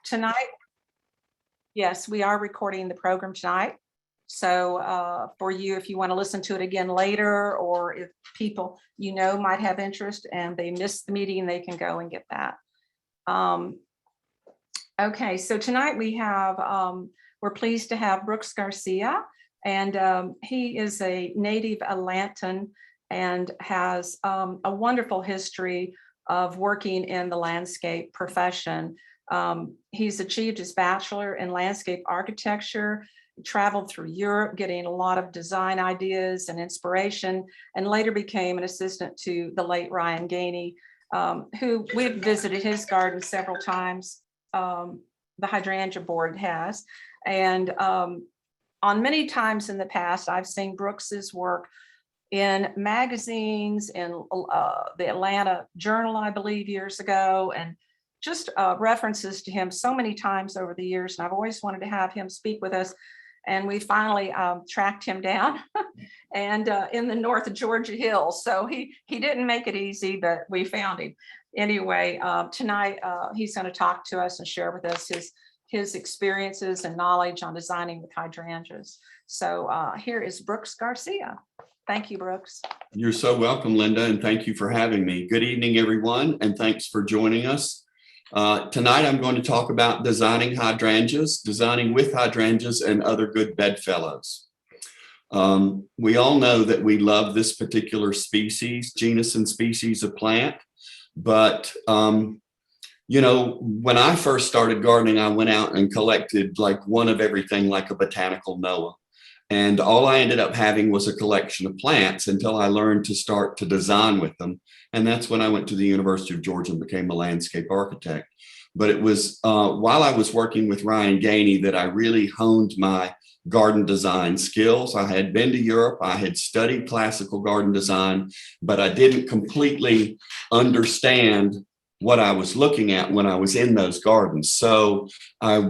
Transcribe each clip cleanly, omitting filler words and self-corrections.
Tonight, yes, we are recording the program tonight. So for you, if you want to listen to it again later, or if people might have interest and they missed the meeting, they can go and get that. Okay, so tonight we're pleased to have Brooks Garcia, and he is a native Atlantan and has a wonderful history of working in the landscape profession. He's achieved his bachelor in landscape architecture, traveled through Europe, getting a lot of design ideas and inspiration, and later became an assistant to the late Ryan Gainey, who we've visited his garden several times. The Hydrangea board has, and on many times in the past, I've seen Brooks's work in magazines, in the Atlanta Journal, I believe, years ago, and just references to him so many times over the years. And I've always wanted to have him speak with us. And we finally tracked him down and in the North Georgia hills. So he didn't make it easy, but we found him. Anyway, tonight he's going to talk to us and share with us his experiences and knowledge on designing with hydrangeas. So here is Brooks Garcia. Thank you, Brooks. You're so welcome, Linda, and thank you for having me. Good evening, everyone, and thanks for joining us. Tonight, I'm going to talk about designing hydrangeas, designing with hydrangeas, and other good bedfellows. We all know that we love this particular species, genus and species of plant, but when I first started gardening, I went out and collected like one of everything, like a botanical Noah. And all I ended up having was a collection of plants until I learned to start to design with them. And that's when I went to the University of Georgia and became a landscape architect. But it was while I was working with Ryan Gainey that I really honed my garden design skills. I had been to Europe, I had studied classical garden design, but I didn't completely understand what I was looking at when I was in those gardens. So I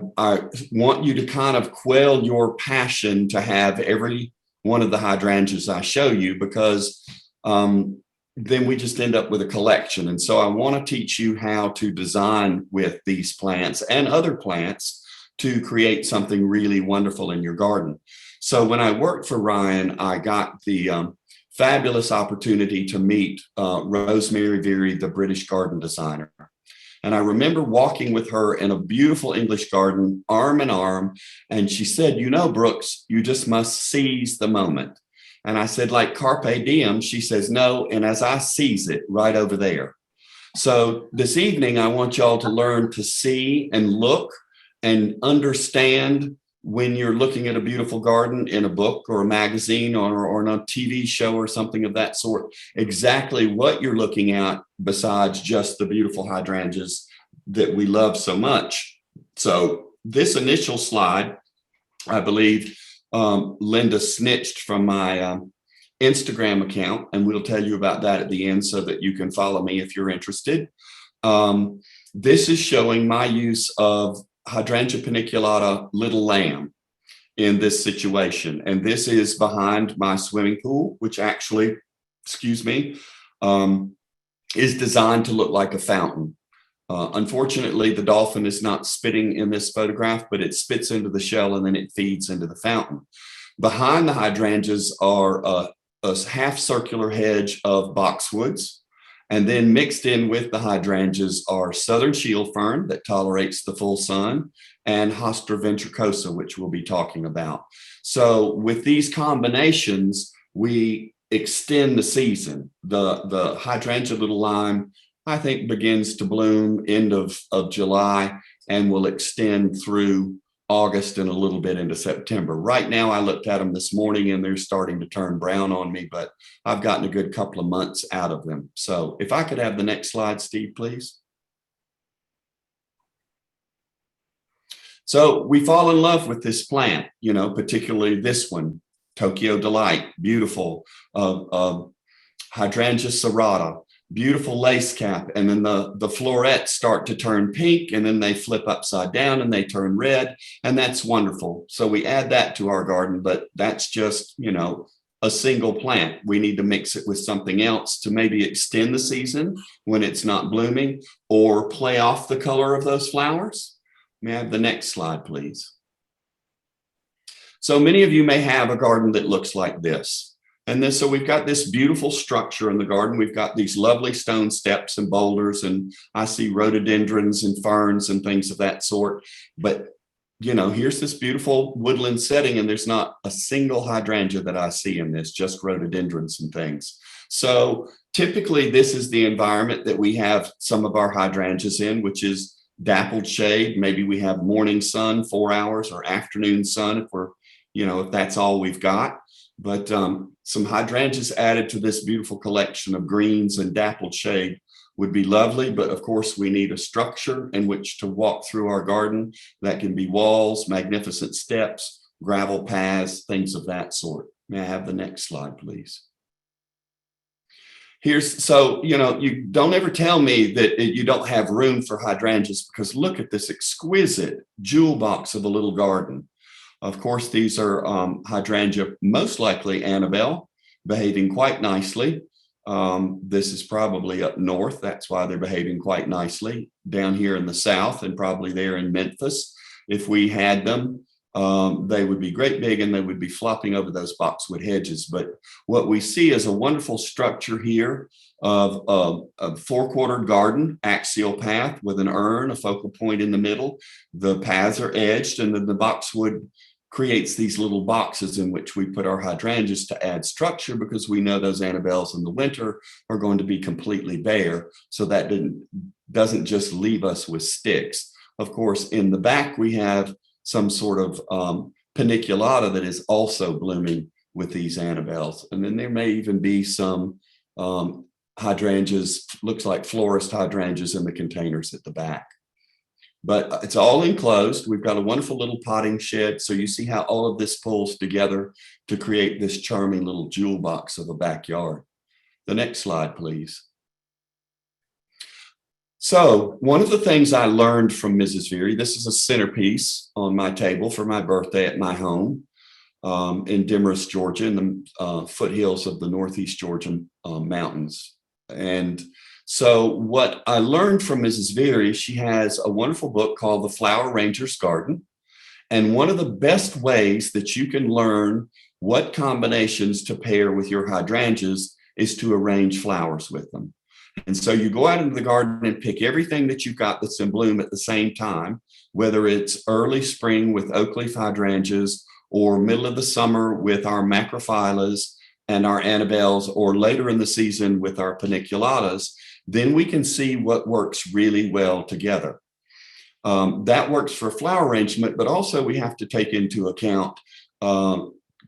want you to kind of quell your passion to have every one of the hydrangeas I show you, because then we just end up with a collection. And so I want to teach you how to design with these plants and other plants to create something really wonderful in your garden. So when I worked for Ryan, I got the fabulous opportunity to meet Rosemary Veary, the British garden designer. And I remember walking with her in a beautiful English garden, arm in arm. And she said, Brooks, you just must seize the moment. And I said, like carpe diem. She says, no. And as I seize it right over there. So this evening, I want y'all to learn to see and look and understand when you're looking at a beautiful garden in a book or a magazine or on a TV show or something of that sort, exactly what you're looking at besides just the beautiful hydrangeas that we love so much. So this initial slide, I believe Linda snitched from my Instagram account, and we'll tell you about that at the end so that you can follow me if you're interested. This is showing my use of Hydrangea paniculata little lamb in this situation. And this is behind my swimming pool, which actually, is designed to look like a fountain. Unfortunately, the dolphin is not spitting in this photograph, but it spits into the shell and then it feeds into the fountain. Behind the hydrangeas are a half circular hedge of boxwoods. And then mixed in with the hydrangeas are southern shield fern that tolerates the full sun, and Hosta Ventricosa, which we'll be talking about. So with these combinations, we extend the season. The hydrangea little lime, I think, begins to bloom end of July and will extend through August and a little bit into September. Right now, I looked at them this morning and they're starting to turn brown on me, but I've gotten a good couple of months out of them. So if I could have the next slide, Steve, please. So we fall in love with this plant, particularly this one, Tokyo Delight, beautiful, Hydrangea serrata, beautiful lace cap, and then the florets start to turn pink, and then they flip upside down and they turn red, and that's wonderful. So we add that to our garden, but that's just, a single plant. We need to mix it with something else to maybe extend the season when it's not blooming, or play off the color of those flowers. May I have the next slide, please? So many of you may have a garden that looks like this. So we've got this beautiful structure in the garden. We've got these lovely stone steps and boulders, and I see rhododendrons and ferns and things of that sort. But, you know, here's this beautiful woodland setting, and there's not a single hydrangea that I see in this, just rhododendrons and things. So typically this is the environment that we have some of our hydrangeas in, which is dappled shade. Maybe we have morning sun, 4 hours, or afternoon sun if we're, you know, if that's all we've got. But some hydrangeas added to this beautiful collection of greens and dappled shade would be lovely. But of course, we need a structure in which to walk through our garden. That can be walls, magnificent steps, gravel paths, things of that sort. May I have the next slide, please? So, you know, you don't ever tell me that you don't have room for hydrangeas, because look at this exquisite jewel box of a little garden. Of course, these are hydrangea, most likely Annabelle, behaving quite nicely. This is probably up north. That's why they're behaving quite nicely. Down here in the south, and probably there in Memphis, if we had them, they would be great big and they would be flopping over those boxwood hedges. But what we see is a wonderful structure here of a four-quartered garden, axial path with an urn, a focal point in the middle. The paths are edged, and then the boxwood creates these little boxes in which we put our hydrangeas to add structure, because we know those Annabelles in the winter are going to be completely bare. So that doesn't just leave us with sticks. Of course, in the back, we have some sort of paniculata that is also blooming with these Annabelles. And then there may even be some hydrangeas, looks like florist hydrangeas in the containers at the back. But it's all enclosed. We've got a wonderful little potting shed. So you see how all of this pulls together to create this charming little jewel box of a backyard. The next slide, please. So one of the things I learned from Mrs. Veary, this is a centerpiece on my table for my birthday at my home in Demorest, Georgia, in the foothills of the Northeast Georgian mountains. And so what I learned from Mrs. Veary, she has a wonderful book called The Flower Arranger's Garden. And one of the best ways that you can learn what combinations to pair with your hydrangeas is to arrange flowers with them. And so you go out into the garden and pick everything that you've got that's in bloom at the same time, whether it's early spring with oak leaf hydrangeas, or middle of the summer with our macrophyllus and our Annabelles, or later in the season with our Piniculatas. Then we can see what works really well together. That works for flower arrangement, but also we have to take into account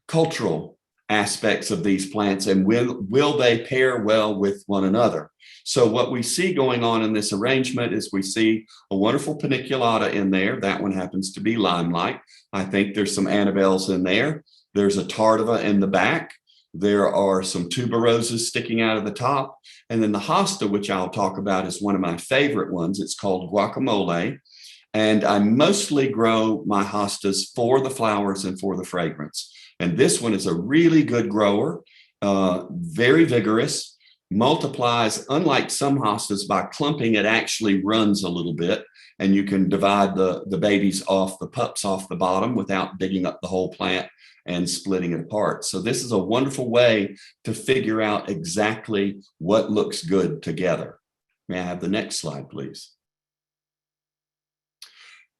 cultural aspects of these plants, and will they pair well with one another. So what we see going on in this arrangement is we see a wonderful paniculata in there. That one happens to be limelight. I think there's some Annabelles in there. There's a tardiva in the back. There are some tuberoses sticking out of the top. And then the hosta, which I'll talk about, is one of my favorite ones. It's called Guacamole. And I mostly grow my hostas for the flowers and for the fragrance. And this one is a really good grower, very vigorous, multiplies, unlike some hostas, by clumping, it actually runs a little bit. And you can divide the babies off, the pups off the bottom without digging up the whole plant and splitting it apart. So this is a wonderful way to figure out exactly what looks good together. May I have the next slide, please?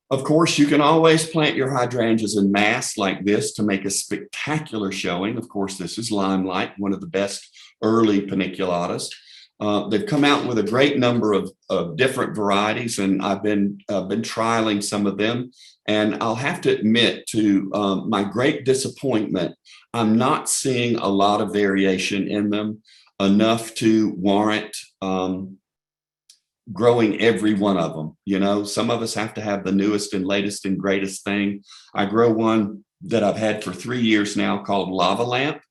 Of course, you can always plant your hydrangeas in mass like this to make a spectacular showing. Of course, this is limelight, one of the best early paniculatas. They've come out with a great number of different varieties, and I've been trialing some of them. And I'll have to admit, to my great disappointment, I'm not seeing a lot of variation in them, enough to warrant growing every one of them. You know, some of us have to have the newest and latest and greatest thing. I grow one that I've had for 3 years now called Lava Lamp,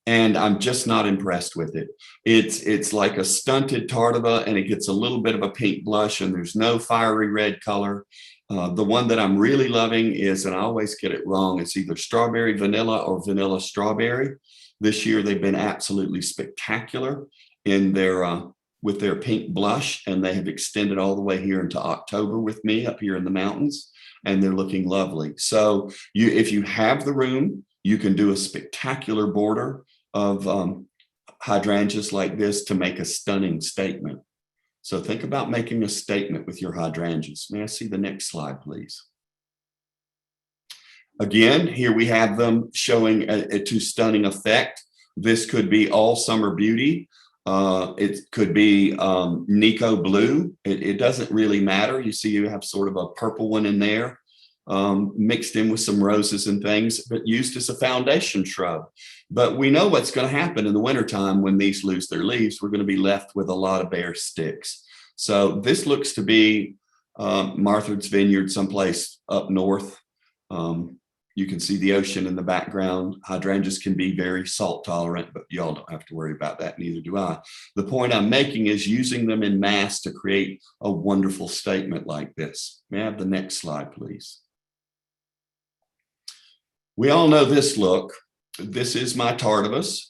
and I'm just not impressed with it. It's like a stunted tardiva, and it gets a little bit of a pink blush, and there's no fiery red color. The one that I'm really loving is, and I always get it wrong, it's either strawberry vanilla or vanilla strawberry. This year they've been absolutely spectacular in their with their pink blush, and they have extended all the way here into October with me up here in the mountains, and they're looking lovely. So if you have the room, you can do a spectacular border of hydrangeas like this to make a stunning statement. So think about making a statement with your hydrangeas. May I see the next slide, please? Again, here we have them showing to stunning effect. This could be all summer beauty. It could be Nico blue. It doesn't really matter. You see, you have sort of a purple one in there, mixed in with some roses and things, but used as a foundation shrub. But we know what's going to happen in the wintertime when these lose their leaves. We're going to be left with a lot of bare sticks. So this looks to be Martha's Vineyard, someplace up north. You can see the ocean in the background. Hydrangeas can be very salt tolerant, but y'all don't have to worry about that, neither do I. The point I'm making is using them in mass to create a wonderful statement like this. May I have the next slide, please? We all know this look. This is my Tardivus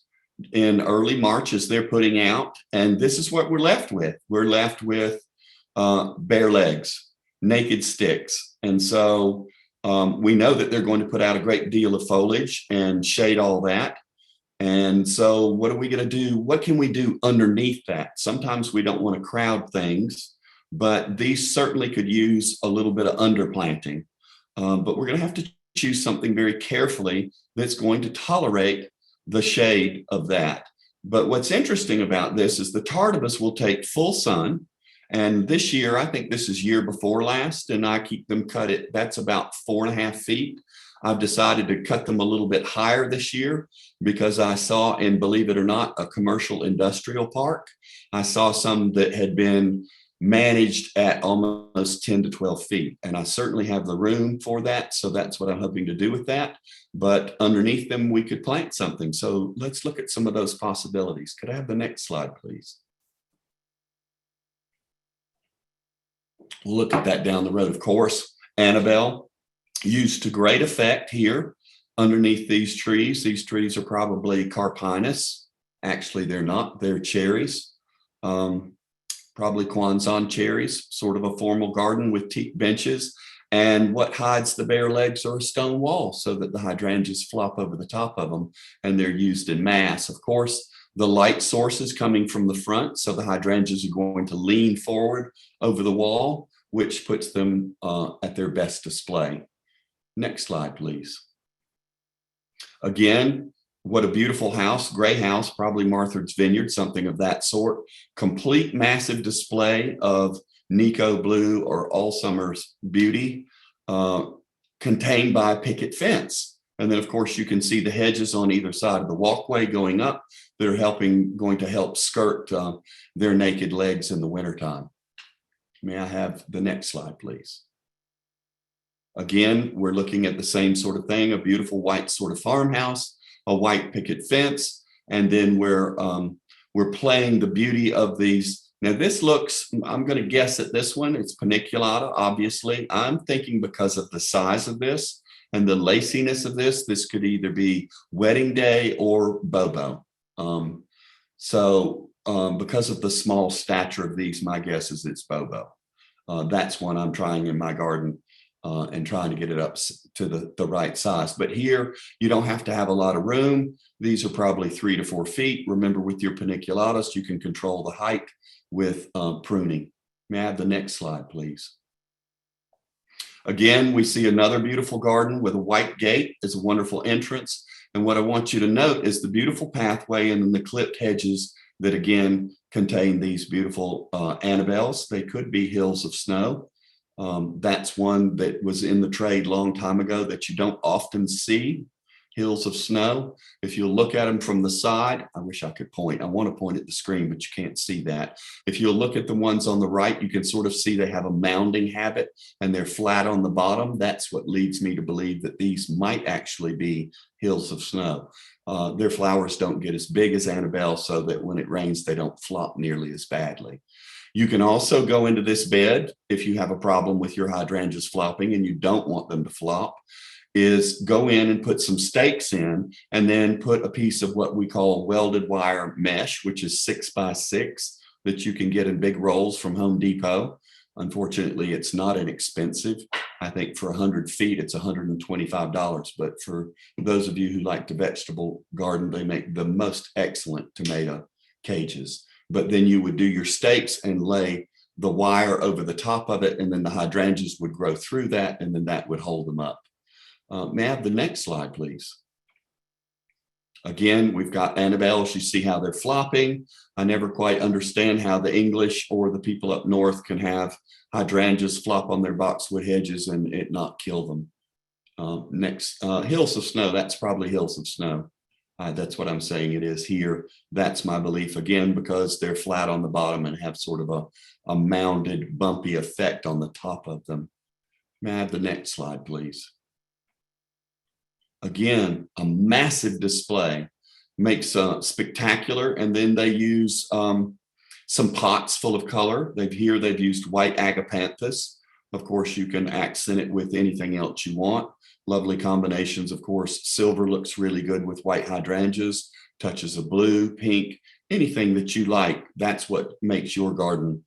in early March as they're putting out, and this is what we're left with. We're left with bare legs, naked sticks, and so we know that they're going to put out a great deal of foliage and shade all that. And so what are we going to do? What can we do underneath that? Sometimes we don't want to crowd things, but these certainly could use a little bit of underplanting. But we're going to have to choose something very carefully that's going to tolerate the shade of that. But what's interesting about this is the Tardivus will take full sun. And this year, I think this is year before last, and I keep them cut at, that's about 4.5 feet. I've decided to cut them a little bit higher this year because I saw, and believe it or not, a commercial industrial park. I saw some that had been managed at almost 10 to 12 feet. And I certainly have the room for that. So that's what I'm hoping to do with that. But underneath them, we could plant something. So let's look at some of those possibilities. Could I have the next slide, please? We'll look at that down the road. Of course, Annabelle used to great effect here underneath these trees. These trees are probably Carpinus. Actually, they're not. They're cherries. Probably Kwanzan cherries, sort of a formal garden with teak benches. And what hides the bare legs are a stone wall so that the hydrangeas flop over the top of them, and they're used in mass. Of course, the light source is coming from the front, so the hydrangeas are going to lean forward over the wall, which puts them at their best display. Next slide, please. Again, what a beautiful house, gray house, probably Martha's Vineyard, something of that sort. Complete massive display of Nico blue or all summer's beauty, contained by a picket fence. And then, of course, you can see the hedges on either side of the walkway going up. They're going to help skirt their naked legs in the wintertime. May I have the next slide, please? Again, we're looking at the same sort of thing, a beautiful white sort of farmhouse, a white picket fence, and then we're playing the beauty of these. Now this looks, I'm going to guess at this one, it's Paniculata, obviously. I'm thinking because of the size of this and the laciness of this, this could either be Wedding Day or Bobo. Because of the small stature of these, my guess is it's Bobo. That's one I'm trying in my garden and trying to get it up to the right size. But here, you don't have to have a lot of room. These are probably 3 to 4 feet. Remember, with your Piniculatas, you can control the height with pruning. May I have the next slide, please? Again, we see another beautiful garden with a white gate. It's a wonderful entrance. And what I want you to note is the beautiful pathway and then the clipped hedges that, again, contain these beautiful Annabelles. They could be hills of snow. That's one that was in the trade long time ago that you don't often see, hills of snow. If you look at them from the side, I wish I could point. I want to point at the screen, but you can't see that. If you look at the ones on the right, you can sort of see they have a mounding habit and they're flat on the bottom. That's what leads me to believe that these might actually be hills of snow. Their flowers don't get as big as Annabelle, so that when it rains, they don't flop nearly as badly. You can also go into this bed if you have a problem with your hydrangeas flopping and you don't want them to flop, is go in and put some stakes in and then put a piece of what we call welded wire mesh, which is 6 by 6 that you can get in big rolls from Home Depot. Unfortunately, it's not inexpensive. I think for 100 feet, it's $125. But for those of you who like the vegetable garden, they make the most excellent tomato cages. But then you would do your stakes and lay the wire over the top of it, and then the hydrangeas would grow through that, and then that would hold them up. May I have the next slide, please? Again, we've got Annabelles. You see how they're flopping. I never quite understand how the English or the people up north can have hydrangeas flop on their boxwood hedges and it not kill them. Next, hills of snow. That's probably hills of snow. That's what I'm saying it is here. That's my belief, again, because they're flat on the bottom and have sort of a mounded, bumpy effect on the top of them. May I have the next slide, please? Again, a massive display, makes spectacular. And then they use some pots full of color. Here they've used white agapanthus. Of course, you can accent it with anything else you want. Lovely combinations, of course. Silver looks really good with white hydrangeas, touches of blue, pink, anything that you like. That's what makes your garden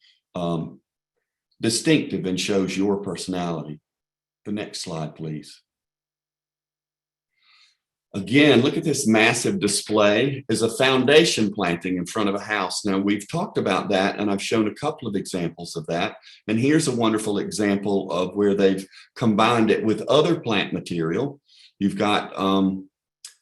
distinctive and shows your personality. The next slide, please. Again, look at this massive display. Is a foundation planting in front of a house. Now, we've talked about that, and I've shown a couple of examples of that. And here's a wonderful example of where they've combined it with other plant material. You've got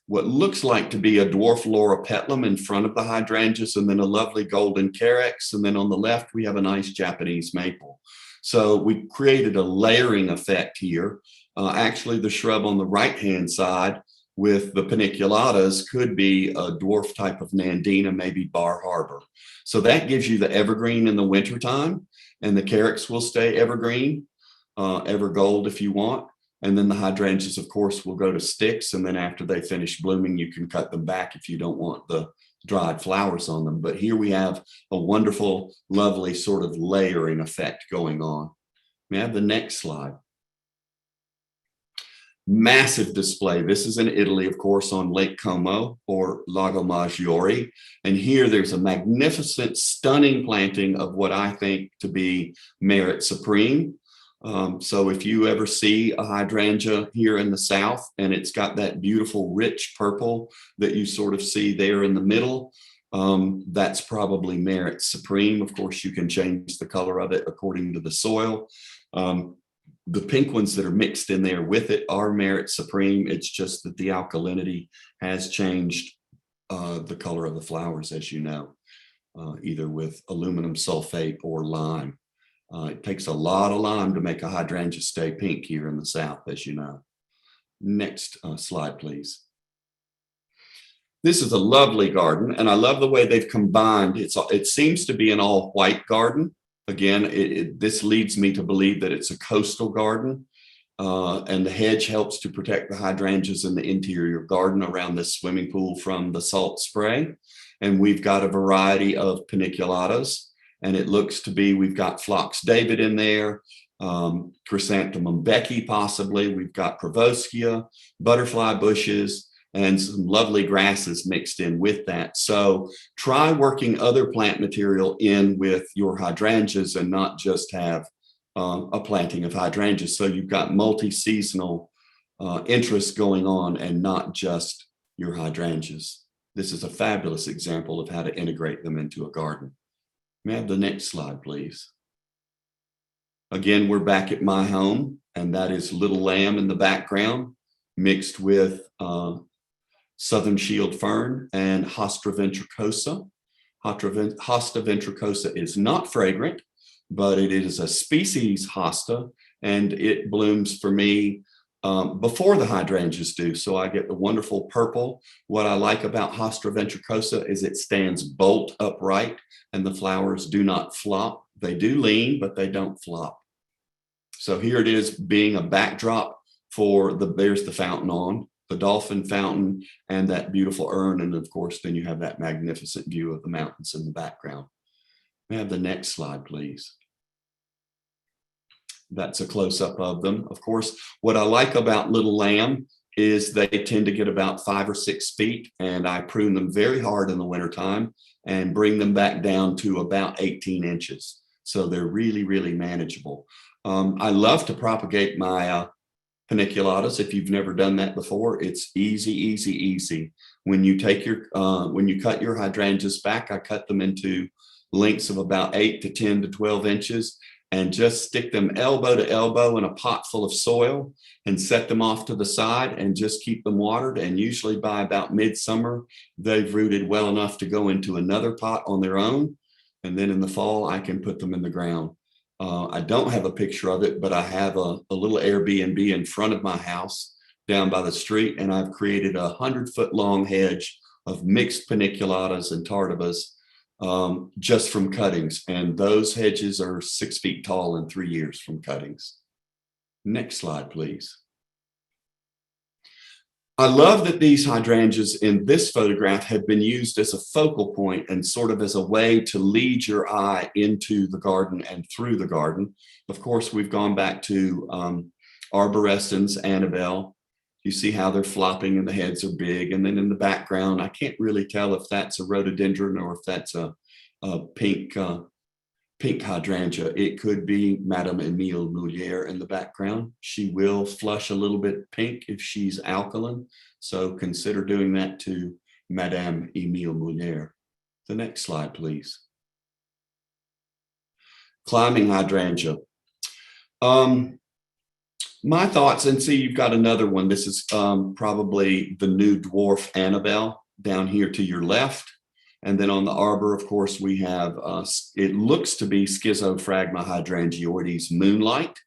what looks like to be a dwarf loropetalum in front of the hydrangeas, and then a lovely golden carex. And then on the left, we have a nice Japanese maple. So we created a layering effect here. Actually, the shrub on the right-hand side with the Piniculatas could be a dwarf type of Nandina, maybe Bar Harbor. So that gives you the evergreen in the wintertime, and the carex will stay evergreen, ever gold if you want. And then the hydrangeas, of course, will go to sticks. And then after they finish blooming, you can cut them back if you don't want the dried flowers on them. But here we have a wonderful, lovely sort of layering effect going on. May I have the next slide? Massive display. This is in Italy, of course, on Lake Como or Lago Maggiore. And here there's a magnificent, stunning planting of what I think to be Merit Supreme. So if you ever see a hydrangea here in the South and it's got that beautiful rich purple that you sort of see there in the middle, that's probably Merit Supreme. Of course, you can change the color of it according to the soil. The pink ones that are mixed in there with it are Merit Supreme. It's just that the alkalinity has changed the color of the flowers, as you know, either with aluminum sulfate or lime. It takes a lot of lime to make a hydrangea stay pink here in the South, as you know. Next slide, please. This is a lovely garden, and I love the way they've combined. It seems to be an all white garden. Again, this leads me to believe that it's a coastal garden, and the hedge helps to protect the hydrangeas in the interior garden around this swimming pool from the salt spray. And we've got a variety of Piniculatas, and it looks to be, we've got Phlox David in there, Chrysanthemum Becky possibly, we've got Pravoschia, butterfly bushes, and some lovely grasses mixed in with that. So try working other plant material in with your hydrangeas and not just have a planting of hydrangeas. So you've got multi-seasonal interests going on and not just your hydrangeas. This is a fabulous example of how to integrate them into a garden. May I have the next slide, please? Again, we're back at my home, and that is Little Lamb in the background, mixed with Southern Shield Fern and Hosta Ventricosa. Hosta Ventricosa is not fragrant, but it is a species hosta, and it blooms for me before the hydrangeas do. So I get the wonderful purple. What I like about Hosta Ventricosa is it stands bolt upright, and the flowers do not flop. They do lean, but they don't flop. So here it is being a backdrop for there's the fountain on, the dolphin fountain, and that beautiful urn. And of course, then you have that magnificent view of the mountains in the background. May I have the next slide, please? That's a close-up of them. Of course, what I like about Little Lamb is they tend to get about 5 or 6 feet, and I prune them very hard in the wintertime. and bring them back down to about 18 inches. So they're really, really manageable. I love to propagate my Piniculatas. If you've never done that before, it's easy, easy, easy. When you take your, when you cut your hydrangeas back, I cut them into lengths of about 8 to 10 to 12 inches and just stick them elbow to elbow in a pot full of soil and set them off to the side and just keep them watered. And usually by about midsummer, they've rooted well enough to go into another pot on their own. And then in the fall, I can put them in the ground. I don't have a picture of it, but I have a little Airbnb in front of my house down by the street, and I've created a 100-foot long hedge of mixed Piniculatas and Tardives just from cuttings. And those hedges are 6 feet tall in 3 years from cuttings. Next slide, please. I love that these hydrangeas in this photograph have been used as a focal point and sort of as a way to lead your eye into the garden and through the garden. Of course, we've gone back to Arborescence, Annabelle. You see how they're flopping and the heads are big. And then in the background, I can't really tell if that's a rhododendron or if that's a pink hydrangea. It could be Madame Emile Moulière in the background. She will flush a little bit pink if she's alkaline. So consider doing that to Madame Emile Moulière. The next slide, please. Climbing hydrangea. My thoughts, and see, you've got another one. This is probably the new dwarf Annabelle down here to your left. And then on the arbor, of course, we have, it looks to be Schizophragma hydrangioides moonlight.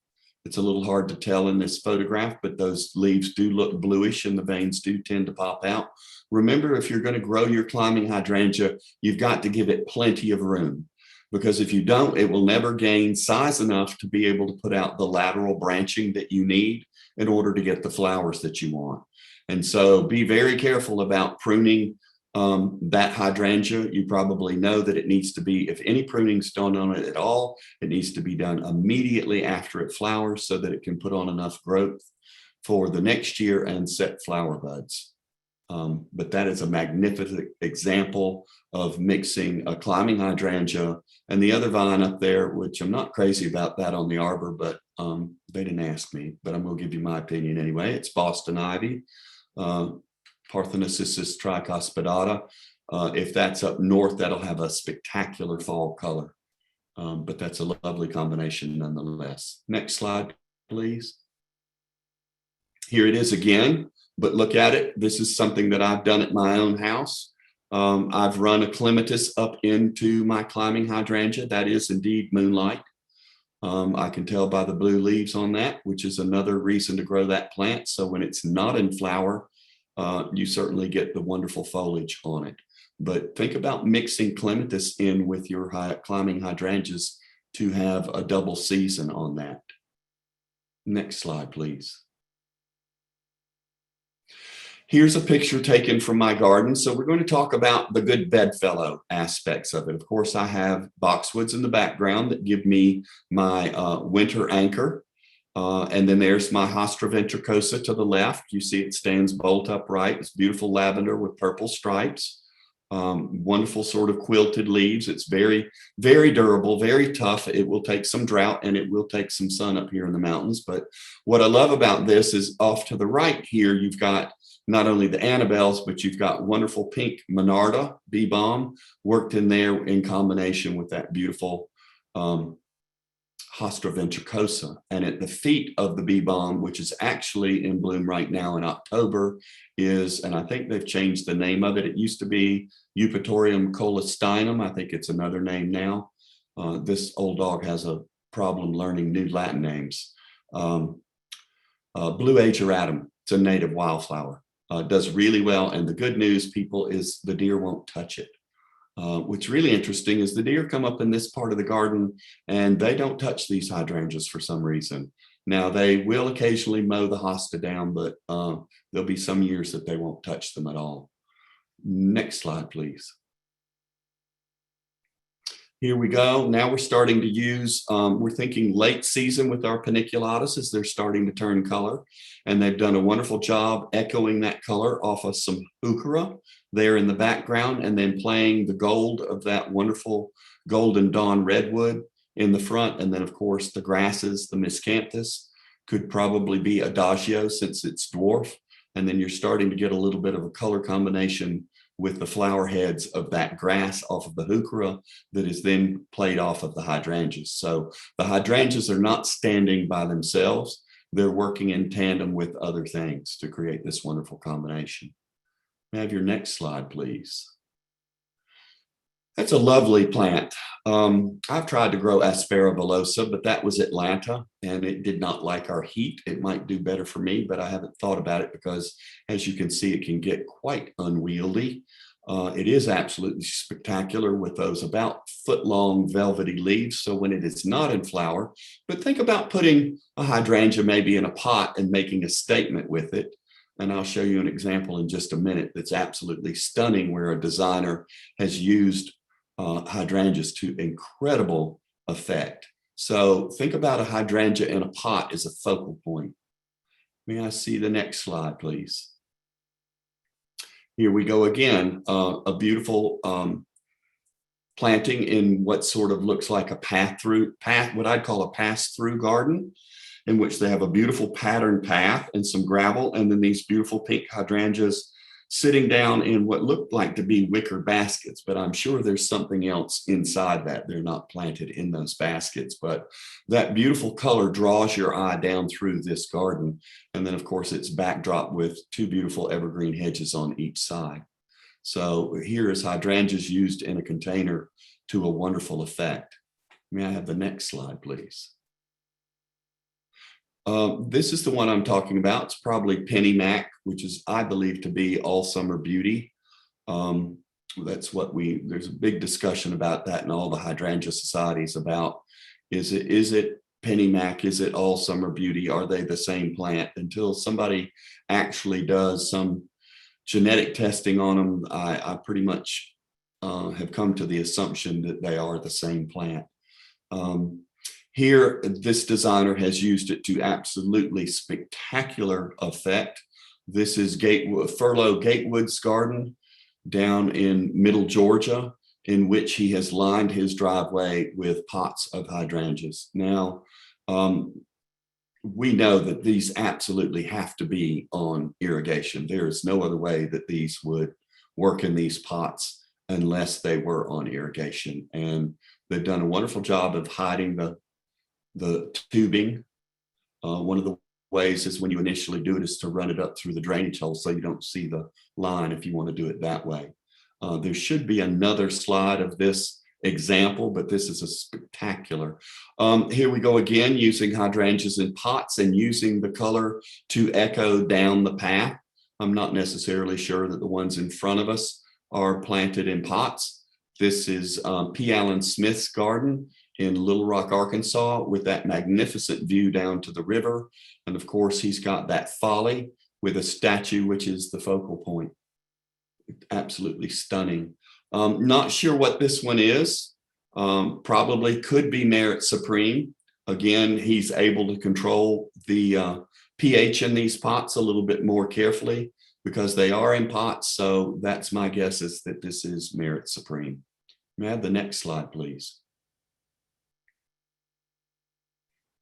It's a little hard to tell in this photograph, but those leaves do look bluish and the veins do tend to pop out. Remember, if you're going to grow your climbing hydrangea, you've got to give it plenty of room, because if you don't, it will never gain size enough to be able to put out the lateral branching that you need in order to get the flowers that you want. And so be very careful about pruning that hydrangea. You probably know that it needs to be, if any pruning's done on it at all, it needs to be done immediately after it flowers so that it can put on enough growth for the next year and set flower buds. But that is a magnificent example of mixing a climbing hydrangea and the other vine up there, which I'm not crazy about that on the arbor, but they didn't ask me, but I'm going to give you my opinion anyway. It's Boston ivy. Parthenocissus tricuspidata. If that's up north, that'll have a spectacular fall color, but that's a lovely combination nonetheless. Next slide, please. Here it is again, but look at it. This is something that I've done at my own house. I've run a Clematis up into my climbing hydrangea. That is indeed moonlight. I can tell by the blue leaves on that, which is another reason to grow that plant. So when it's not in flower, you certainly get the wonderful foliage on it. But think about mixing Clematis in with your climbing hydrangeas to have a double season on that. Next slide, please. Here's a picture taken from my garden. So we're going to talk about the good bedfellow aspects of it. Of course, I have boxwoods in the background that give me my winter anchor. And then there's my Hosta Ventricosa to the left. You see it stands bolt upright. It's beautiful lavender with purple stripes. Wonderful sort of quilted leaves. It's very, very durable, very tough. It will take some drought and it will take some sun up here in the mountains. But what I love about this is off to the right here, you've got not only the Annabelles, but you've got wonderful pink Monarda bee balm worked in there in combination with that beautiful Hosta Ventricosa. And at the feet of the bee balm, which is actually in bloom right now in October, is, and I think they've changed the name of it. It used to be Eupatorium colistinum. I think it's another name now. This old dog has a problem learning new Latin names. Blue ageratum. It's a native wildflower. Does really well. And the good news, people, is the deer won't touch it. What's really interesting is the deer come up in this part of the garden and they don't touch these hydrangeas for some reason. Now they will occasionally mow the hosta down, but there'll be some years that they won't touch them at all. Next slide, please. Here we go. Now we're starting to use, we're thinking late season with our Piniculatas as they're starting to turn color. And they've done a wonderful job echoing that color off of some heuchera. there in the background, and then playing the gold of that wonderful golden dawn redwood in the front. And then of course the grasses, the miscanthus could probably be adagio since it's dwarf. And then you're starting to get a little bit of a color combination with the flower heads of that grass off of the heuchera that is then played off of the hydrangeas. So the hydrangeas are not standing by themselves. They're working in tandem with other things to create this wonderful combination. May I have your next slide, please? That's a lovely plant. I've tried to grow Aspera villosa, but that was Atlanta and it did not like our heat. It might do better for me, but I haven't thought about it because, as you can see, it can get quite unwieldy. It is absolutely spectacular with those about foot-long velvety leaves. So when it is not in flower, but think about putting a hydrangea maybe in a pot and making a statement with it. And I'll show you an example in just a minute that's absolutely stunning, where a designer has used hydrangeas to incredible effect. So think about a hydrangea in a pot as a focal point. May I see the next slide, please? Here we go again, a beautiful planting in what sort of looks like a what I'd call a pass-through garden, in which they have a beautiful patterned path and some gravel, and then these beautiful pink hydrangeas sitting down in what looked like to be wicker baskets, but I'm sure there's something else inside that. They're not planted in those baskets, but that beautiful color draws your eye down through this garden. And then of course it's backdrop with two beautiful evergreen hedges on each side. So here is hydrangeas used in a container to a wonderful effect. May I have the next slide, please? This is the one I'm talking about. It's probably Penny Mac, which is, I believe, to be all summer beauty. That's what there's a big discussion about that in all the hydrangea societies about, is it Penny Mac? Is it all summer beauty? Are they the same plant? Until somebody actually does some genetic testing on them, I pretty much have come to the assumption that they are the same plant. Here, this designer has used it to absolutely spectacular effect. This is Furlow Gatewood's garden down in middle Georgia, in which he has lined his driveway with pots of hydrangeas. Now, we know that these absolutely have to be on irrigation. There is no other way that these would work in these pots unless they were on irrigation. And they've done a wonderful job of hiding the tubing. One of the ways is when you initially do it is to run it up through the drainage hole so you don't see the line if you want to do it that way. There should be another slide of this example, but this is a spectacular. Here we go again, using hydrangeas in pots and using the color to echo down the path. I'm not necessarily sure that the ones in front of us are planted in pots. This is P. Allen Smith's garden in Little Rock, Arkansas, with that magnificent view down to the river. And of course, he's got that folly with a statue, which is the focal point. Absolutely stunning. Not sure what this one is. Probably could be Merit Supreme. Again, he's able to control the pH in these pots a little bit more carefully because they are in pots. So that's my guess, is that this is Merit Supreme. May I have the next slide, please?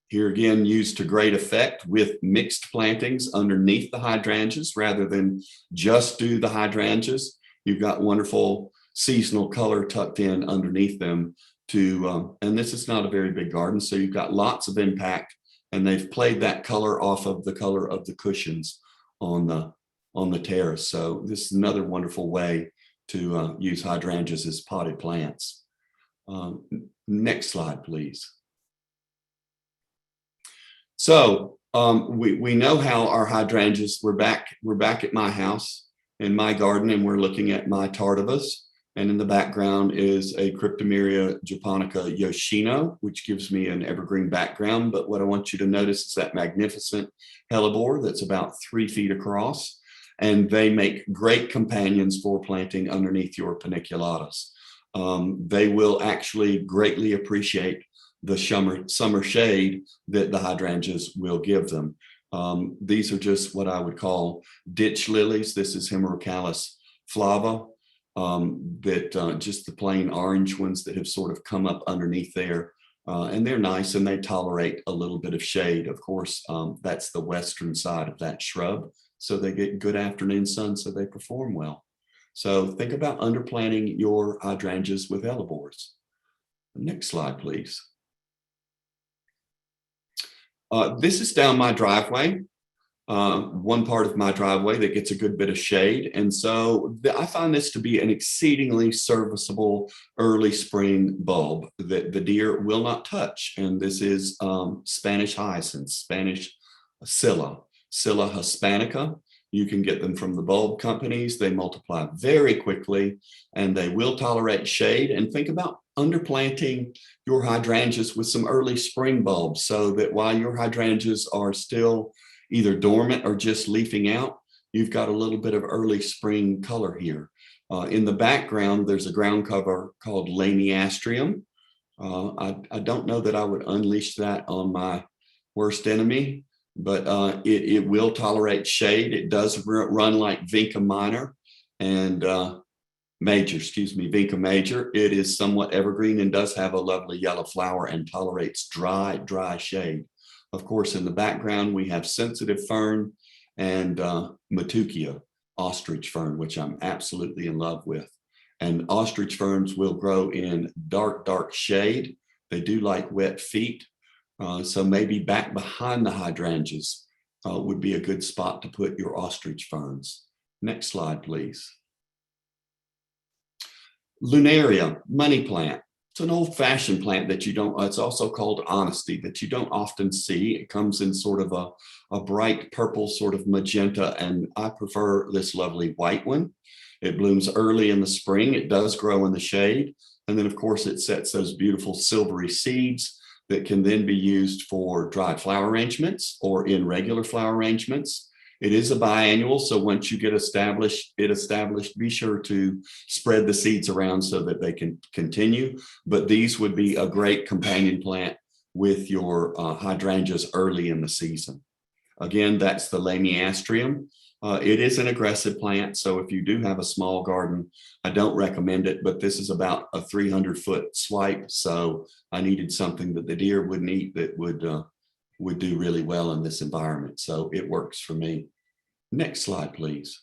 Here again, used to great effect with mixed plantings underneath the hydrangeas rather than just do the hydrangeas. You've got wonderful seasonal color tucked in underneath them to, and this is not a very big garden, so you've got lots of impact, and they've played that color off of the color of the cushions on the terrace. So this is another wonderful way to use hydrangeas as potted plants. Next slide, please. So we know how our hydrangeas, we're back at my house in my garden, and we're looking at my tardivis. And in the background is a Cryptomeria japonica Yoshino, which gives me an evergreen background. But what I want you to notice is that magnificent hellebore that's about 3 feet across. And they make great companions for planting underneath your Piniculatas. They will actually greatly appreciate the summer shade that the hydrangeas will give them. These are just what I would call ditch lilies. This is Hemerocallis flava, just the plain orange ones that have sort of come up underneath there. And they're nice and they tolerate a little bit of shade. Of course, that's the western side of that shrub. So they get good afternoon sun, so they perform well. So think about underplanting your hydrangeas with hellebores. Next slide, please. This is down my driveway, one part of my driveway that gets a good bit of shade. And so I find this to be an exceedingly serviceable early spring bulb that the deer will not touch. And this is Spanish hyacinth, Spanish Scilla hispanica. You can get them from the bulb companies. They multiply very quickly and they will tolerate shade. And think about underplanting your hydrangeas with some early spring bulbs so that while your hydrangeas are still either dormant or just leafing out, you've got a little bit of early spring color here. In the background, there's a ground cover called Lamiastrium. I don't know that I would unleash that on my worst enemy, but it will tolerate shade. It does run like Vinca minor and major, Vinca major. It is somewhat evergreen and does have a lovely yellow flower and tolerates dry shade. Of course, in the background, we have sensitive fern and Matukia, ostrich fern, which I'm absolutely in love with. And ostrich ferns will grow in dark shade. They do like wet feet. So maybe back behind the hydrangeas would be a good spot to put your ostrich ferns. Next slide, please. Lunaria, money plant. It's an old-fashioned plant that you don't, it's also called honesty, that you don't often see. It comes in sort of a bright purple, sort of magenta, and I prefer this lovely white one. It blooms early in the spring. It does grow in the shade. And then, of course, it sets those beautiful silvery seeds that can then be used for dried flower arrangements or in regular flower arrangements. It is a biannual, so once you get established, be sure to spread the seeds around so that they can continue. But these would be a great companion plant with your hydrangeas early in the season. Again, that's the Lamiastrium. It is an aggressive plant, so if you do have a small garden, I don't recommend it, but this is about a 300-foot swipe, so I needed something that the deer wouldn't eat that would do really well in this environment, so it works for me. Next slide, please.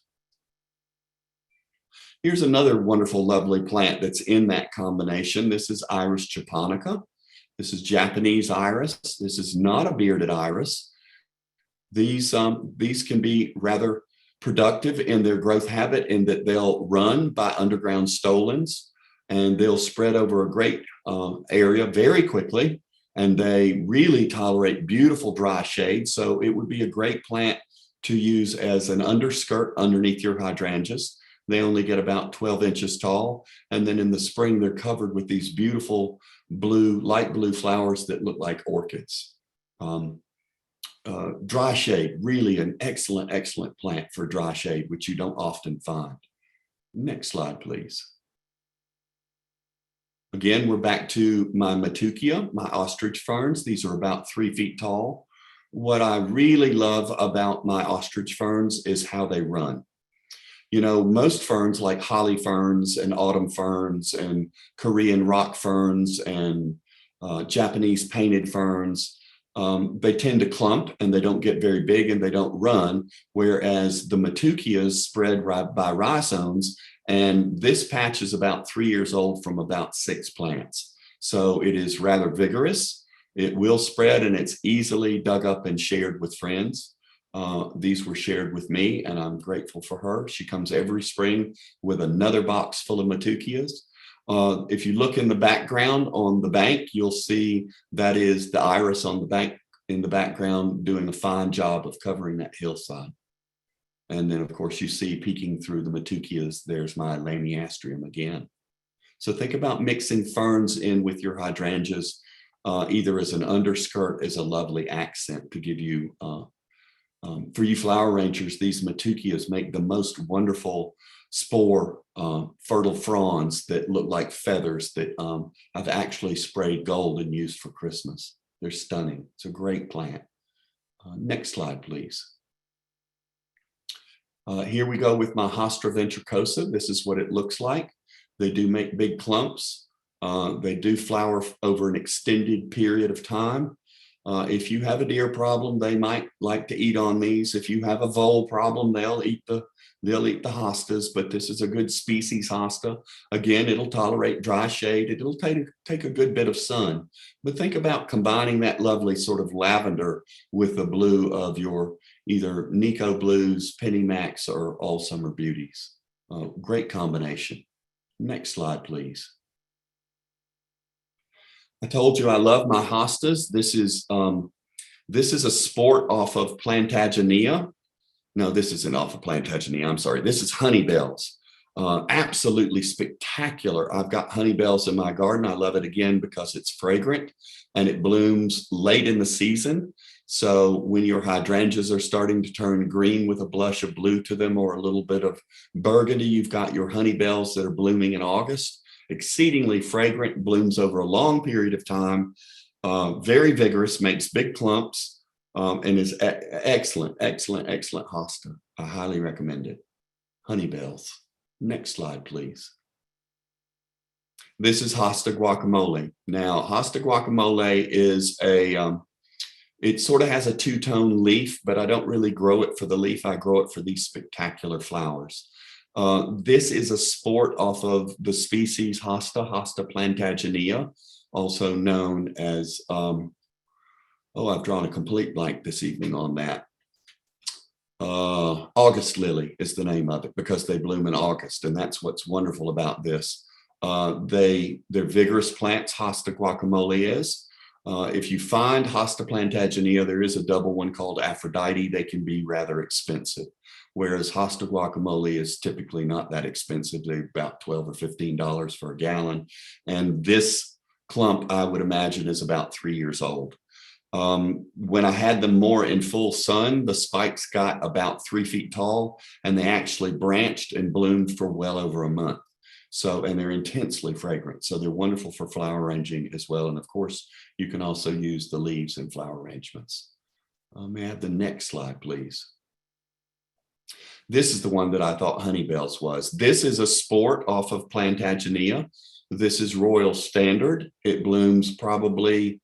Here's another wonderful, lovely plant that's in that combination. This is Iris japonica. This is Japanese iris. This is not a bearded iris. These can be rather productive in their growth habit in that they'll run by underground stolons and they'll spread over a great area very quickly, and they really tolerate beautiful dry shade. So it would be a great plant to use as an underskirt underneath your hydrangeas. They only get about 12 inches tall. And then in the spring, they're covered with these beautiful light blue flowers that look like orchids. Dry shade, really an excellent plant for dry shade, which you don't often find. Next slide, please. Again, we're back to my Matukia, my ostrich ferns. These are about 3 feet tall. What I really love about my ostrich ferns is how they run. You know, most ferns like holly ferns and autumn ferns and Korean rock ferns and Japanese painted ferns, they tend to clump and they don't get very big and they don't run, whereas the Matukias spread by rhizomes, and this patch is about 3 years old from about 6 plants. So it is rather vigorous. It will spread and it's easily dug up and shared with friends. These were shared with me and I'm grateful for her. She comes every spring with another box full of Matukias. If you look in the background on the bank, you'll see that is the iris on the bank in the background doing a fine job of covering that hillside. And then, of course, you see peeking through the Matukias, there's my Lamiastrium again. So think about mixing ferns in with your hydrangeas, either as an underskirt, as a lovely accent to give you, for you flower arrangers, these Matukias make the most wonderful spore fertile fronds that look like feathers that I've actually sprayed gold and used for Christmas. They're stunning. It's a great plant. Next slide, please. Here we go with my Hosta Ventricosa. This is what it looks like. They do make big clumps. They do flower over an extended period of time. If you have a deer problem, they might like to eat on these. If you have a vole problem, they'll eat the hostas, but this is a good species hosta. Again, it'll tolerate dry shade. It'll take a good bit of sun, but think about combining that lovely sort of lavender with the blue of your either Nico Blues, Penny Max, or All Summer Beauties. Great combination. Next slide, please. I told you I love my hostas. This is a sport off of Plantagenea. No, this isn't off of Plantagenea. I'm sorry. This is honey bells. Absolutely spectacular. I've got honey bells in my garden. I love it again because it's fragrant and it blooms late in the season. So when your hydrangeas are starting to turn green with a blush of blue to them or a little bit of burgundy, you've got your honey bells that are blooming in August. Exceedingly fragrant, blooms over a long period of time, very vigorous, makes big clumps, and is excellent hosta. I highly recommend it. Honey bells. Next slide, please. This is Hosta Guacamole. Now, Hosta Guacamole is it sort of has a two-tone leaf, but I don't really grow it for the leaf. I grow it for these spectacular flowers. This is a sport off of the species Hosta Plantagenea, also known as, I've drawn a complete blank this evening on that. August lily is the name of it because they bloom in August, and that's what's wonderful about this. They're vigorous plants, Hosta Guacamole is. If you find Hosta Plantagenea, there is a double one called Aphrodite. They can be rather expensive, whereas Hosta Guacamole is typically not that expensive. They're about $12 or $15 for a gallon. And this clump, I would imagine, is about 3 years old. When I had them more in full sun, the spikes got about 3 feet tall, and they actually branched and bloomed for well over a month. So, and they're intensely fragrant. So they're wonderful for flower arranging as well. And of course, you can also use the leaves in flower arrangements. May I have the next slide, please? This is the one that I thought honey bells was. This is a sport off of Plantagenea. This is Royal Standard. It blooms probably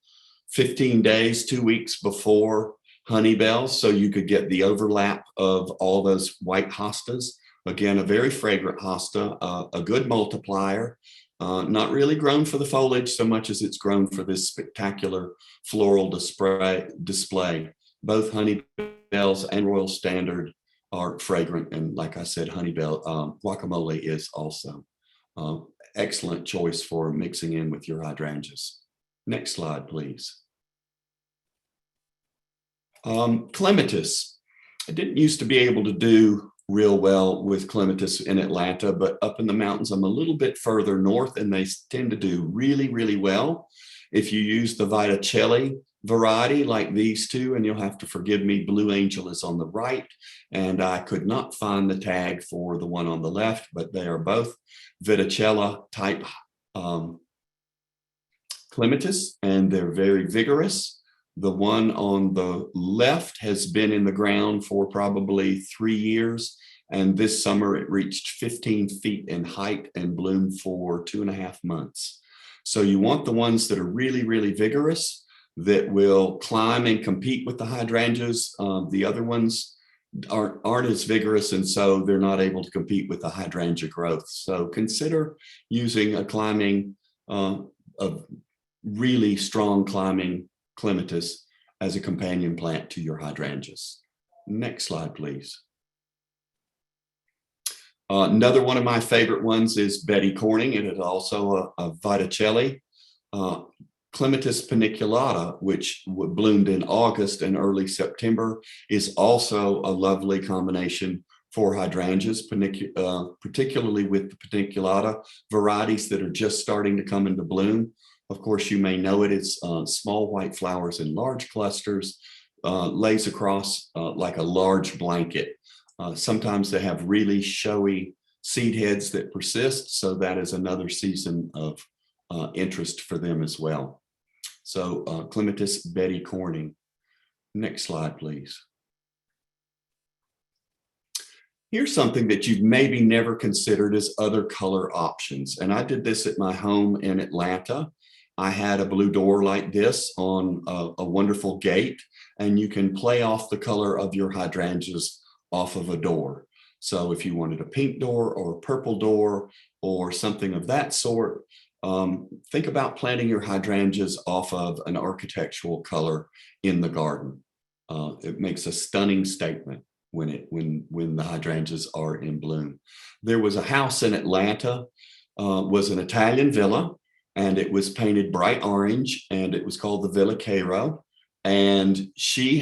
15 days, 2 weeks before honey bells. So you could get the overlap of all those white hostas. Again, a very fragrant hosta, a good multiplier, not really grown for the foliage so much as it's grown for this spectacular floral display. Both honey bells and Royal Standard are fragrant. And like I said, honey bell guacamole is also excellent choice for mixing in with your hydrangeas. Next slide, please. Clematis. I didn't used to be able to do real well with clematis in Atlanta, but up in the mountains, I'm a little bit further north, and they tend to do really, really well. If you use the Viticelli variety like these two, and you'll have to forgive me, Blue Angel is on the right, and I could not find the tag for the one on the left, but they are both Viticella type clematis, and they're very vigorous. The one on the left has been in the ground for probably 3 years. And this summer it reached 15 feet in height and bloomed for 2.5 months. So you want the ones that are really, really vigorous, that will climb and compete with the hydrangeas. The other ones aren't as vigorous, and so they're not able to compete with the hydrangea growth. So consider using a really strong climbing clematis as a companion plant to your hydrangeas. Next slide, please. Another one of my favorite ones is Betty Corning. It is also a Viticelli. Clematis paniculata, which bloomed in August and early September, is also a lovely combination for hydrangeas, particularly with the paniculata varieties that are just starting to come into bloom. Of course, you may know it. It's small white flowers in large clusters, lays across like a large blanket. Sometimes they have really showy seed heads that persist, so that is another season of interest for them as well. So Clematis Betty Corning. Next slide, please. Here's something that you've maybe never considered as other color options. And I did this at my home in Atlanta. I had a blue door like this on a wonderful gate, and you can play off the color of your hydrangeas off of a door. So if you wanted a pink door or a purple door or something of that sort, think about planting your hydrangeas off of an architectural color in the garden. It makes a stunning statement when the hydrangeas are in bloom. There was a house in Atlanta, was an Italian villa, and it was painted bright orange, and it was called the Villa Cairo. And she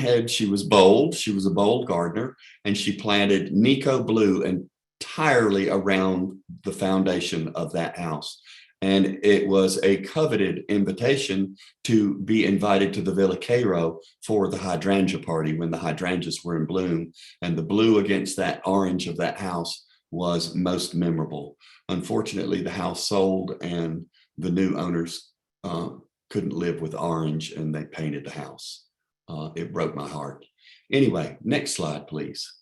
was bold. She was a bold gardener, and she planted Nico blue entirely around the foundation of that house. And it was a coveted invitation to be invited to the Villa Cairo for the hydrangea party when the hydrangeas were in bloom. And the blue against that orange of that house was most memorable. Unfortunately, the house sold, and the new owners couldn't live with orange, and they painted the house. It broke my heart. Anyway, next slide, please.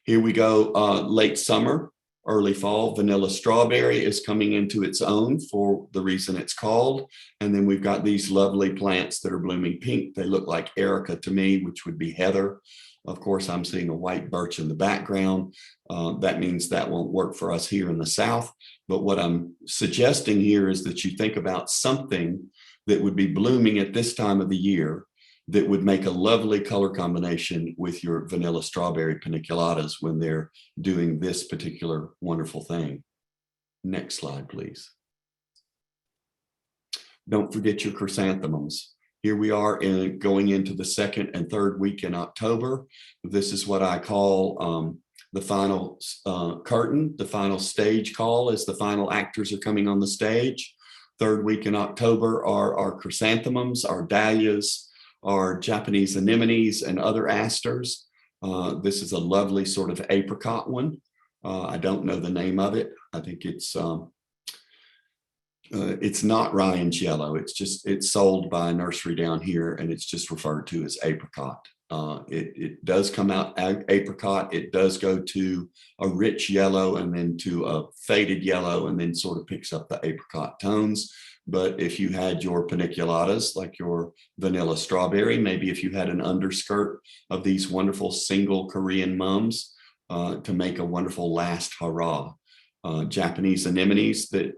Here we go, late summer, early fall. Vanilla strawberry is coming into its own for the reason it's called. And then we've got these lovely plants that are blooming pink. They look like Erica to me, which would be heather. Of course, I'm seeing a white birch in the background. That means that won't work for us here in the South. But what I'm suggesting here is that you think about something that would be blooming at this time of the year that would make a lovely color combination with your vanilla strawberry piniculatas when they're doing this particular wonderful thing. Next slide, please. Don't forget your chrysanthemums. Here we are going into the second and third week in October. This is what I call the final curtain, the final stage call as the final actors are coming on the stage. Third week in October are our chrysanthemums, our dahlias, our Japanese anemones, and other asters. This is a lovely sort of apricot one. I don't know the name of it. I think it's not Ryan's yellow. It's sold by a nursery down here, and it's just referred to as apricot. It does come out apricot. It does go to a rich yellow and then to a faded yellow, and then sort of picks up the apricot tones. But if you had your piniculatas, like your vanilla strawberry, maybe if you had an underskirt of these wonderful single Korean mums to make a wonderful last hurrah. Japanese anemones that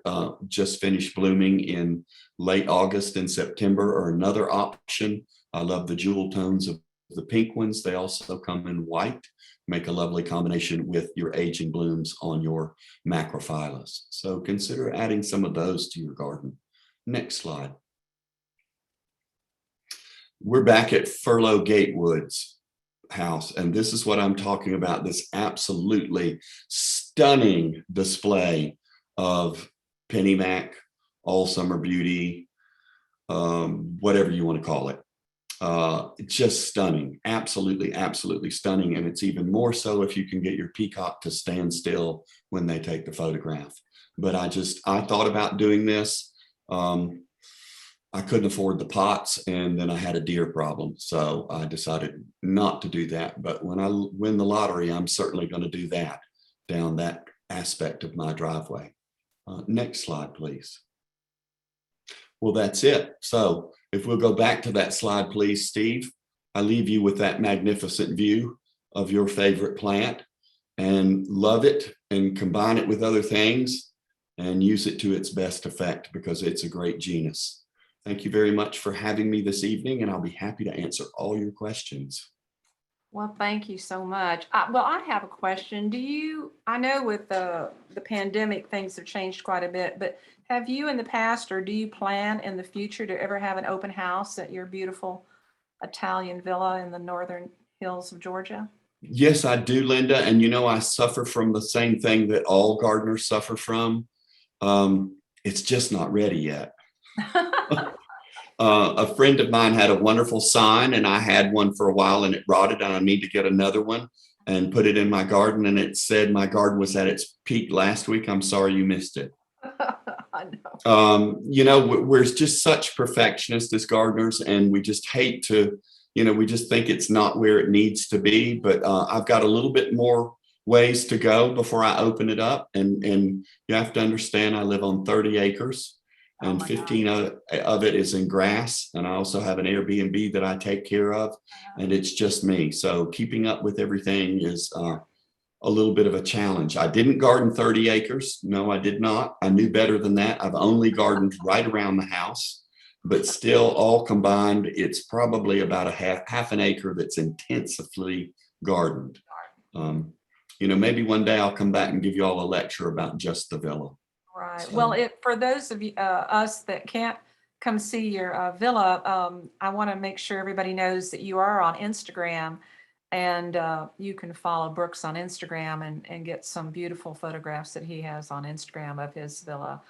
just finished blooming in late August and September are another option. I love the jewel tones of the pink ones. They also come in white, make a lovely combination with your aging blooms on your macrophyllus. So consider adding some of those to your garden. Next slide. We're back at Furlow Gatewood's house, and this is what I'm talking about, this absolutely stunning display of pennymac, all summer beauty, whatever you want to call it. It's just stunning, absolutely, absolutely stunning. And it's even more so if you can get your peacock to stand still when they take the photograph. But I thought about doing this. I couldn't afford the pots, and then I had a deer problem. So I decided not to do that. But when I win the lottery, I'm certainly going to do that down that aspect of my driveway. Next slide, please. Well, that's it. So if we'll go back to that slide, please, Steve. I leave you with that magnificent view of your favorite plant, and love it and combine it with other things and use it to its best effect, because it's a great genus. Thank you very much for having me this evening, and I'll be happy to answer all your questions. Well, thank you so much. Well, I have a question. I know with the pandemic, things have changed quite a bit, but have you in the past, or do you plan in the future to ever have an open house at your beautiful Italian villa in the northern hills of Georgia? Yes, I do, Linda. And I suffer from the same thing that all gardeners suffer from. It's just not ready yet. A friend of mine had a wonderful sign, and I had one for a while, and it rotted, and I need to get another one and put it in my garden. And it said my garden was at its peak last week. I'm sorry you missed it. I know. We're just such perfectionists as gardeners, and we just hate to, we just think it's not where it needs to be. But I've got a little bit more ways to go before I open it up. And you have to understand, I live on 30 acres. And 15 of it is in grass. And I also have an Airbnb that I take care of. And it's just me. So keeping up with everything is a little bit of a challenge. I didn't garden 30 acres. No, I did not. I knew better than that. I've only gardened right around the house. But still, all combined, it's probably about a half an acre that's intensively gardened. Maybe one day I'll come back and give you all a lecture about just the villa. Right. So, Well, for those of you, us that can't come see your villa, I want to make sure everybody knows that you are on Instagram, and you can follow Brooks on Instagram and get some beautiful photographs that he has on Instagram of his villa.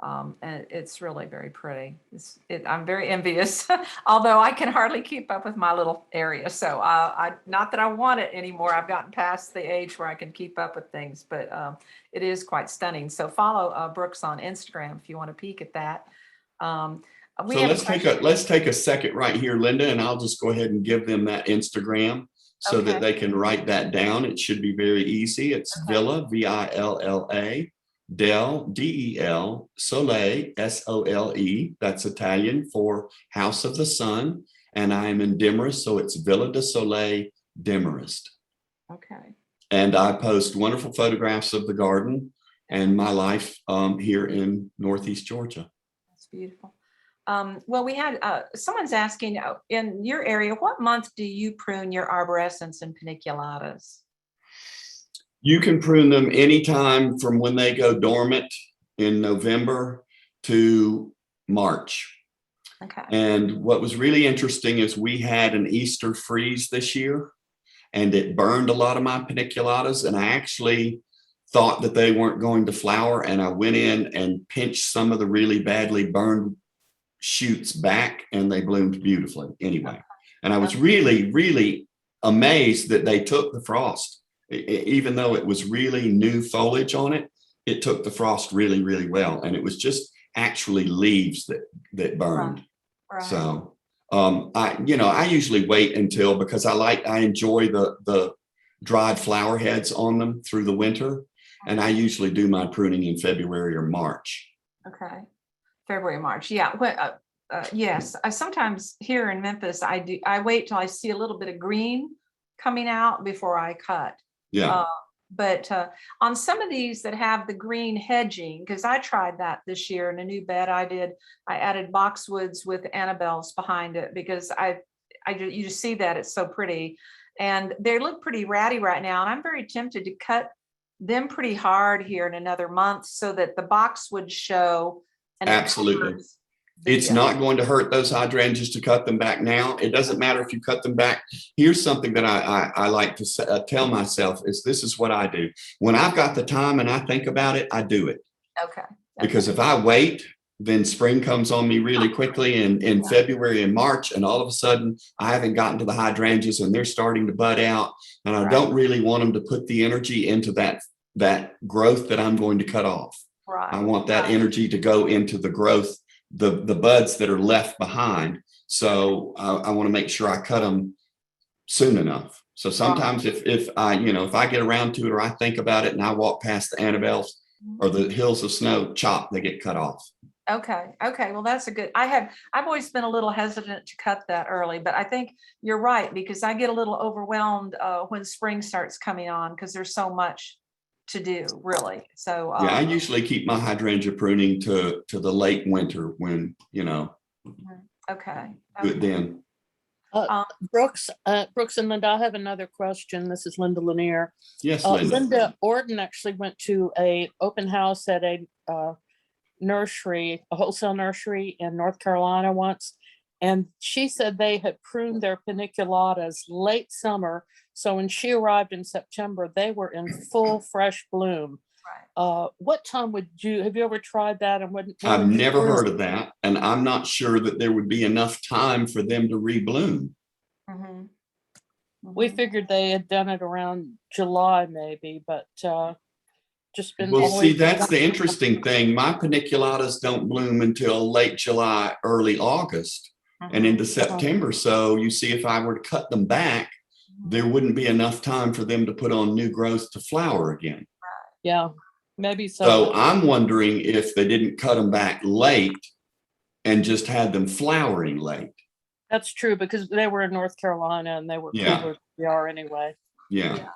And it's really very pretty. I'm very envious, although I can hardly keep up with my little area. So not that I want it anymore. I've gotten past the age where I can keep up with things, but it is quite stunning. So follow Brooks on Instagram if you want to peek at that. So let's take a second right here, Linda, and I'll just go ahead and give them that Instagram so that they can write that down. It should be very easy. It's Villa, Villa, Del, Del, Soleil, Sole. That's Italian for House of the Sun. And I am in Demarest, so it's Villa de Soleil, Demarest. Okay. And I post wonderful photographs of the garden and my life here in Northeast Georgia. That's beautiful. Well, we had someone's asking, in your area, what month do you prune your arborescence and piniculatas? You can prune them anytime from when they go dormant in November to March. Okay. And what was really interesting is we had an Easter freeze this year, and it burned a lot of my piniculatas. And I actually thought that they weren't going to flower. And I went in and pinched some of the really badly burned shoots back, and they bloomed beautifully anyway. And I was really, really amazed that they took the frost. Even though it was really new foliage on it, it took the frost really, really well. And it was just actually leaves that burned. Right. So I usually wait until, because I enjoy the dried flower heads on them through the winter. And I usually do my pruning in February or March. Okay. February, March. Yeah. Yes. I sometimes here in Memphis, I wait till I see a little bit of green coming out before I cut. Yeah. But on some of these that have the green hedging, because I tried that this year in a new bed I added boxwoods with Annabelles behind it, because you just see that it's so pretty, and they look pretty ratty right now. And I'm very tempted to cut them pretty hard here in another month so that the boxwoods show. And absolutely. It's not going to hurt those hydrangeas to cut them back now. It doesn't matter if you cut them back. Here's something that I like to tell myself is this is what I do. When I've got the time and I think about it, I do it. Okay. Because if I wait, then spring comes on me really quickly in February and March, and all of a sudden I haven't gotten to the hydrangeas and they're starting to bud out. And I don't really want them to put the energy into that growth that I'm going to cut off. Right. I want that energy to go into the growth, the buds that are left behind. So I want to make sure I cut them soon enough. So sometimes if I get around to it, or I think about it and I walk past the Annabelles or the hills of snow, they get cut off. Okay. Well, that's a good, I've always been a little hesitant to cut that early, but I think you're right, because I get a little overwhelmed when spring starts coming on, because there's so much to do, really. So yeah, I usually keep my hydrangea pruning to the late winter when Okay. Good then. Brooks and Linda, I have another question. This is Linda Lanier. Yes, Linda. Linda Orden actually went to a open house at a nursery, a wholesale nursery in North Carolina once, and she said they had pruned their piniculatas late summer. So when she arrived in September, they were in full fresh bloom. Right. What time have you ever tried that? And I've never heard of that, and I'm not sure that there would be enough time for them to rebloom. Mm-hmm. Mm-hmm. We figured they had done it around July, maybe, but just been. Well, see, that's the interesting thing. My piniculatas don't bloom until late July, early August. and into September. So you see, if I were to cut them back, there wouldn't be enough time for them to put on new growth to flower again. Yeah, maybe so. So I'm wondering if they didn't cut them back late and just had them flowering late. That's true, because they were in North Carolina and they were Yeah. cooler than we are anyway. Yeah.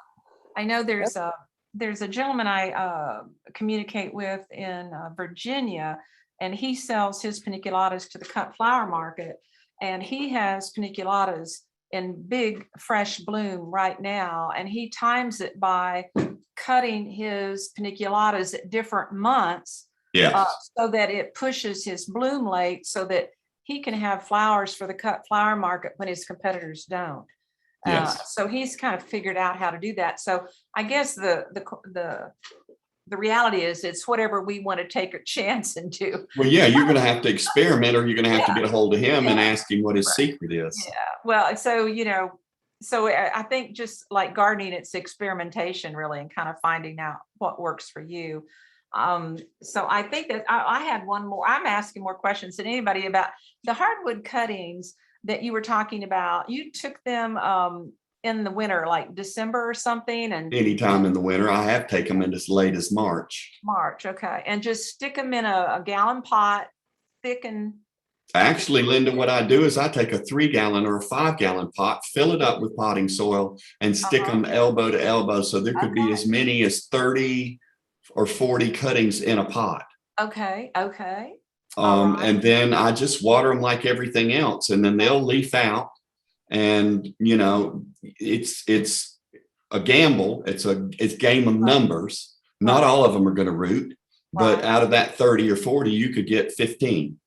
I know there's a gentleman I communicate with in Virginia, and he sells his Piniculatas to the cut flower market, and he has Piniculatas in big fresh bloom right now, and he times it by cutting his Piniculatas at different months, Yeah. so that it pushes his bloom late, so that he can have flowers for the cut flower market when his competitors don't. Yes. So he's kind of figured out how to do that. So I guess the reality is, it's whatever we want to take a chance and do. Well, yeah, you're going to have to experiment, or you're going to have to get a hold of him and ask him what his secret is. Yeah. Well, so, so I think just like gardening, it's experimentation really, and kind of finding out what works for you. So I think that I had one more. I'm asking more questions than anybody about the hardwood cuttings that you were talking about. You took them in the winter, like December or something, and Anytime in the winter. I have taken them in as late as March. Okay, and just stick them in a gallon pot, thick and. Actually, Linda, what I do is I take a 3-gallon or a 5-gallon pot, fill it up with potting soil, and stick them elbow to elbow. So there could be as many as 30 or 40 cuttings in a pot. Okay. And then I just water them like everything else, and then they'll leaf out. And it's a gamble. It's game of numbers. Not all of them are going to root, but out of that 30 or 40, you could get 15.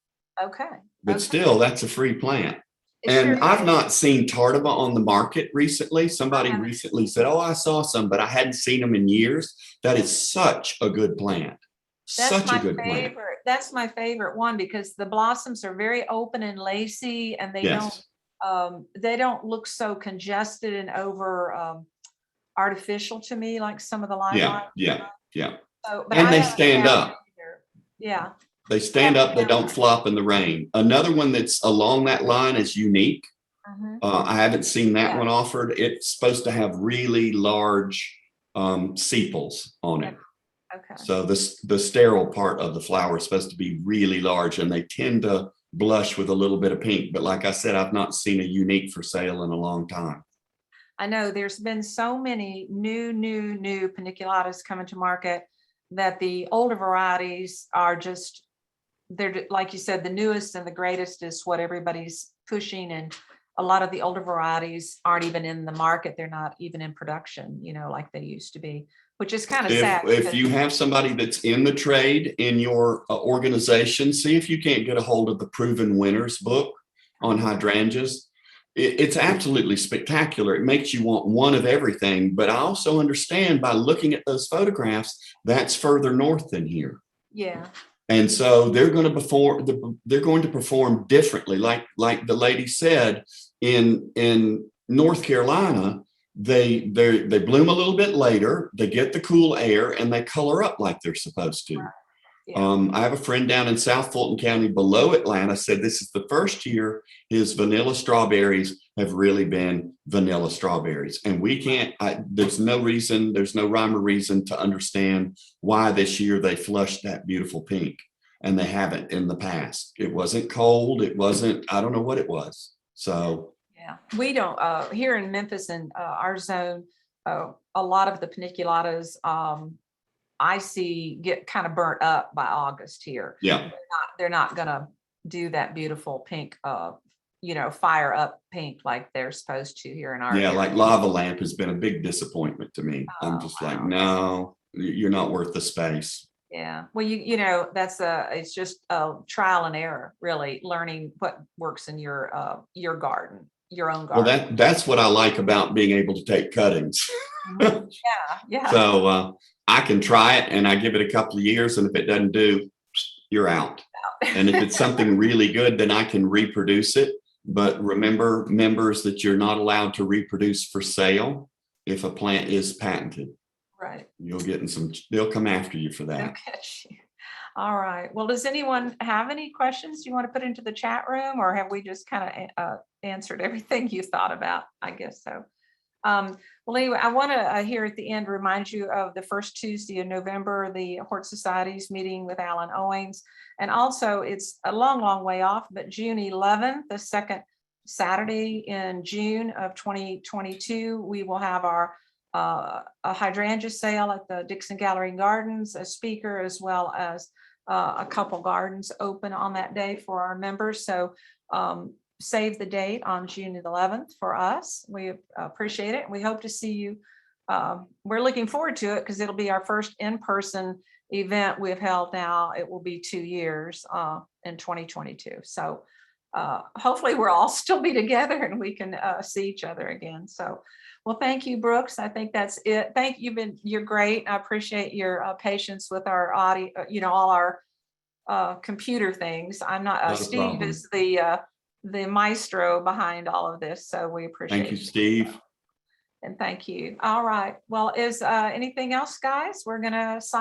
Okay. But still, that's a free plant. It And sure I've is. not seen tardiva on the market recently. Somebody recently said, "Oh, I saw some," but I hadn't seen them in years. That is such a good plant. Such a good plant. That's my favorite one, because the blossoms are very open and lacy, and they don't look so congested and over artificial to me, like some of the limelight. Yeah. So, And they stand up. Yeah. They stand up. They don't flop in the rain. Another one that's along that line is Unique. I haven't seen that one offered. It's supposed to have really large sepals on it. Okay. So the sterile part of the flower is supposed to be really large, and they tend to blush with a little bit of pink. But like I said, I've not seen a Unique for sale in a long time. I know there's been so many new Piniculatas coming to market that the older varieties are just, they're like you said, the newest and the greatest is what everybody's pushing. And a lot of the older varieties aren't even in the market. They're not even in production, like they used to be, which is kind of sad. If you have somebody that's in the trade in your organization, see if you can't get a hold of the Proven Winners book on hydrangeas. It's absolutely spectacular. It makes you want one of everything. But I also understand, by looking at those photographs, that's further north than here. Yeah. And so they're going to perform differently. Like the lady said, in North Carolina, they bloom a little bit later, they get the cool air, and they color up like they're supposed to. Right. Yeah. I have a friend down in South Fulton County below Atlanta said this is the first year his vanilla strawberries have really been vanilla strawberries. And there's no rhyme or reason to understand why this year they flushed that beautiful pink, and they haven't in the past. It wasn't cold. I don't know what it was. So yeah, we don't, here in Memphis and our zone, a lot of the Piniculatas, I see get kind of burnt up by August here. yeah. They're not gonna do that beautiful pink, fire up pink like they're supposed to here in our area. Like Lava Lamp has been a big disappointment to me. I'm just like, no, you're not worth the space. Yeah. Well, it's just a trial and error, really, learning what works in your garden, your own garden. Well, that's what I like about being able to take cuttings. Yeah. So I can try it, and I give it a couple of years, and if it doesn't do, you're out. And if it's something really good, then I can reproduce it. But remember, members, that you're not allowed to reproduce for sale if a plant is patented. Right. They'll come after you for that. They'll catch you. All right. Well, does anyone have any questions you want to put into the chat room, or have we just kind of answered everything you thought about? I guess so. Well, anyway, I want to here at the end remind you of the first Tuesday of November, the Hort Society's meeting with Alan Owings. And also it's a long, long way off, but June 11th, the second Saturday in June of 2022, we will have our a hydrangea sale at the Dixon Gallery and Gardens, a speaker, as well as a couple gardens open on that day for our members. So save the date on June 11th for us. We appreciate it. We hope to see you. We're looking forward to it because it'll be our first in-person event we've held now. It will be 2 years in 2022. So hopefully we'll all still be together and we can see each other again. So, well, thank you, Brooks. I think that's it. Thank you. You're great. I appreciate your patience with our audio, all our computer things. I'm not, Not a Steve problem. is the maestro behind all of this. So we appreciate Thank you, it. Steve. And thank you. All right. Well, is anything else, guys? We're going to sign